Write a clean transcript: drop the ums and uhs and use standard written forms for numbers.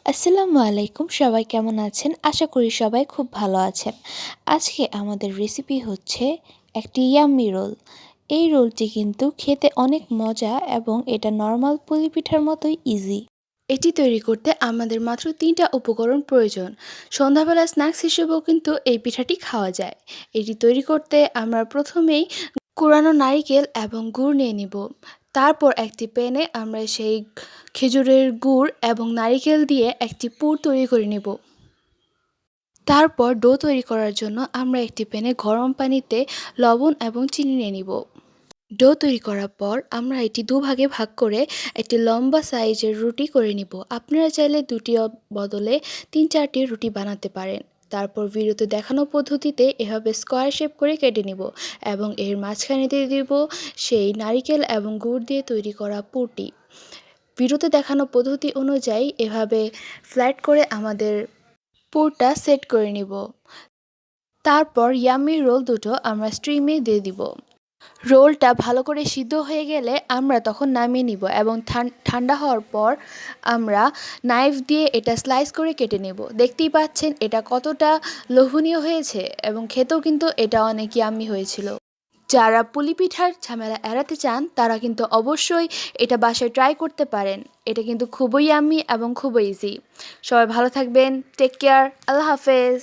আসসালামু আলাইকুম, সবাই কেমন আছেন? আশা করি সবাই খুব ভালো আছেন। আজকে আমাদের রেসিপি হচ্ছে একটি ইয়াম্মি রোল। এই রোলটি কিন্তু খেতে অনেক মজা এবং এটা নরমাল পুলি পিঠার মতোই ইজি। এটি তৈরি করতে আমাদের মাত্র ৩টা উপকরণ প্রয়োজন। সন্ধ্যাবেলা স্ন্যাক্স হিসেবেও কিন্তু এই পিঠাটি খাওয়া যায়। এটি তৈরি করতে আমরা প্রথমেই কোরানো নারিকেল এবং গুড় নিয়ে নিব। তারপর একটি প্যানে আমরা সেই খেজুরের গুড় এবং নারিকেল দিয়ে একটি পুর তৈরি করে নিব। তারপর ডো তৈরি করার জন্য আমরা একটি প্যানে গরম পানিতে লবণ এবং চিনি নিয়ে নিব। ডো তৈরি করার পর আমরা এটি দুভাগে ভাগ করে একটি লম্বা সাইজের রুটি করে নিব। আপনারা চাইলে দুটি বদলে ৩-৪টি রুটি বানাতে পারেন। তারপর ভিডিওতে দেখানো পদ্ধতিতে এভাবে স্কোয়ার শেপ করে কেটে নিব এবং এর মাঝখানে দিয়ে দিব সেই নারিকেল এবং গুড় দিয়ে তৈরি করা পুরটি। ভিডিওতে দেখানো পদ্ধতি অনুযায়ী এভাবে ফ্ল্যাট করে আমাদের পুরটা সেট করে নিব। তারপর ইয়াম্মি রোল দুটো আমরা স্টিমে দিয়ে দিব। রোলটা ভালো করে সিদ্ধ হয়ে গেলে আমরা তখন নামিয়ে নিব এবং ঠান্ডা হওয়ার পর আমরা নাইফ দিয়ে এটা স্লাইস করে কেটে নেব। দেখতেই পাচ্ছেন এটা কতটা লোভনীয় হয়েছে এবং খেতেও কিন্তু এটা অনেক ইয়াম্মি হয়েছিল। যারা পুলি পিঠার ঝামেলা এড়াতে চান তারা কিন্তু অবশ্যই এটা বাসায় ট্রাই করতে পারেন। এটা কিন্তু খুবই ইয়াম্মি এবং খুবই ইজি। সবাই ভালো থাকবেন। Take care. আল্লাহ হাফেজ।